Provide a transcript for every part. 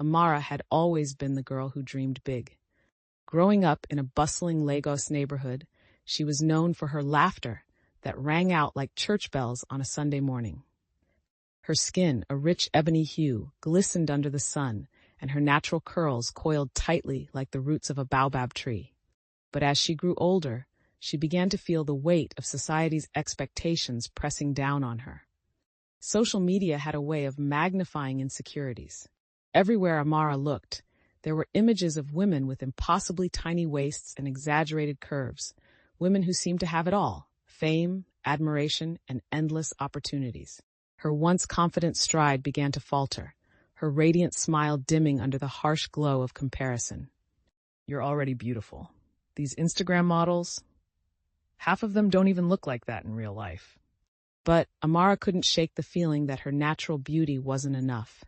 Amara had always been the girl who dreamed big. Growing up in a bustling Lagos neighborhood, she was known for her laughter that rang out like church bells on a Sunday morning. Her skin, a rich ebony hue, glistened under the sun, and her natural curls coiled tightly like the roots of a baobab tree. But as she grew older, she began to feel the weight of society's expectations pressing down on her. Social media had a way of magnifying insecurities. Everywhere Amara looked, there were images of women with impossibly tiny waists and exaggerated curves, women who seemed to have it all: fame, admiration, and endless opportunities. Her once confident stride began to falter, her radiant smile dimming under the harsh glow of comparison. "You're already beautiful. These Instagram models, half of them don't even look like that in real life." But Amara couldn't shake the feeling that her natural beauty wasn't enough.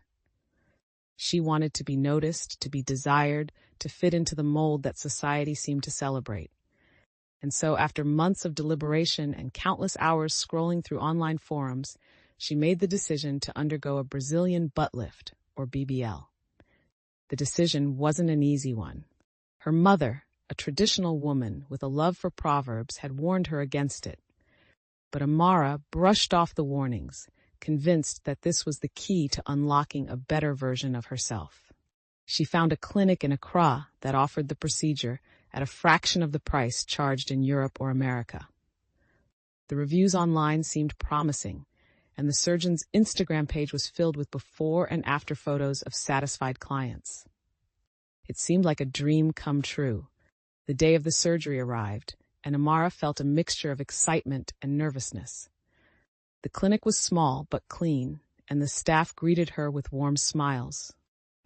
She wanted to be noticed, to be desired, to fit into the mold that society seemed to celebrate. And so, after months of deliberation and countless hours scrolling through online forums, she made the decision to undergo a Brazilian butt lift, or BBL. The decision wasn't an easy one. Her mother, a traditional woman with a love for proverbs, had warned her against it. But Amara brushed off the warnings, convinced that this was the key to unlocking a better version of herself. She found a clinic in Accra that offered the procedure at a fraction of the price charged in Europe or America. The reviews online seemed promising, and the surgeon's Instagram page was filled with before and after photos of satisfied clients. It seemed like a dream come true. The day of the surgery arrived, and Amara felt a mixture of excitement and nervousness. The clinic was small but clean, and the staff greeted her with warm smiles.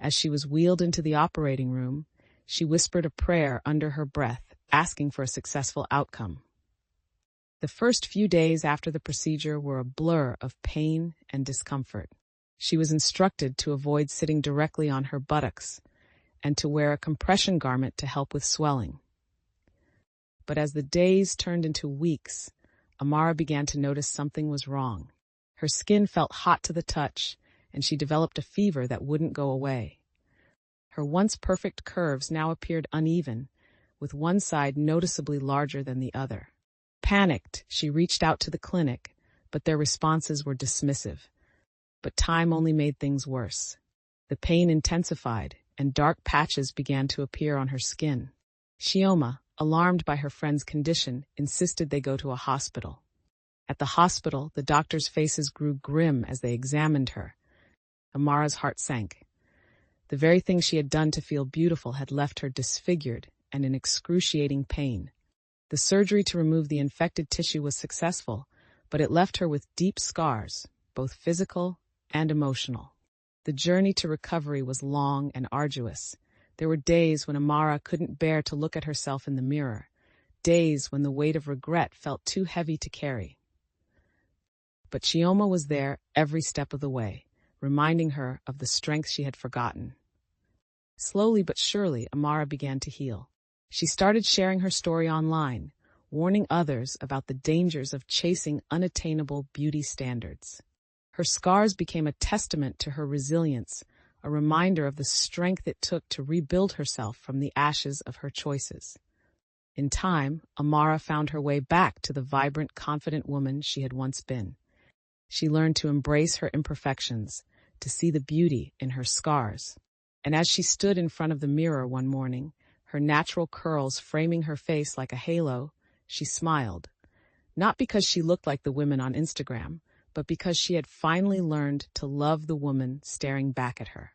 As she was wheeled into the operating room, she whispered a prayer under her breath, asking for a successful outcome. The first few days after the procedure were a blur of pain and discomfort. She was instructed to avoid sitting directly on her buttocks and to wear a compression garment to help with swelling. But as the days turned into weeks, Amara began to notice something was wrong. Her skin felt hot to the touch, and she developed a fever that wouldn't go away. Her once perfect curves now appeared uneven, with one side noticeably larger than the other. Panicked, she reached out to the clinic, but their responses were dismissive. But time only made things worse. The pain intensified, and dark patches began to appear on her skin. Chioma, alarmed by her friend's condition, insisted they go to a hospital. At the hospital, the doctors' faces grew grim as they examined her. Amara's heart sank. The very thing she had done to feel beautiful had left her disfigured and in excruciating pain. The surgery to remove the infected tissue was successful, but it left her with deep scars, both physical and emotional. The journey to recovery was long and arduous. There were days when Amara couldn't bear to look at herself in the mirror, days when the weight of regret felt too heavy to carry. But Chioma was there every step of the way, reminding her of the strength she had forgotten. Slowly but surely, Amara began to heal. She started sharing her story online, warning others about the dangers of chasing unattainable beauty standards. Her scars became a testament to her resilience, a reminder of the strength it took to rebuild herself from the ashes of her choices. In time, Amara found her way back to the vibrant, confident woman she had once been. She learned to embrace her imperfections, to see the beauty in her scars. And as she stood in front of the mirror one morning, her natural curls framing her face like a halo, she smiled. Not because she looked like the women on Instagram, but because she had finally learned to love the woman staring back at her.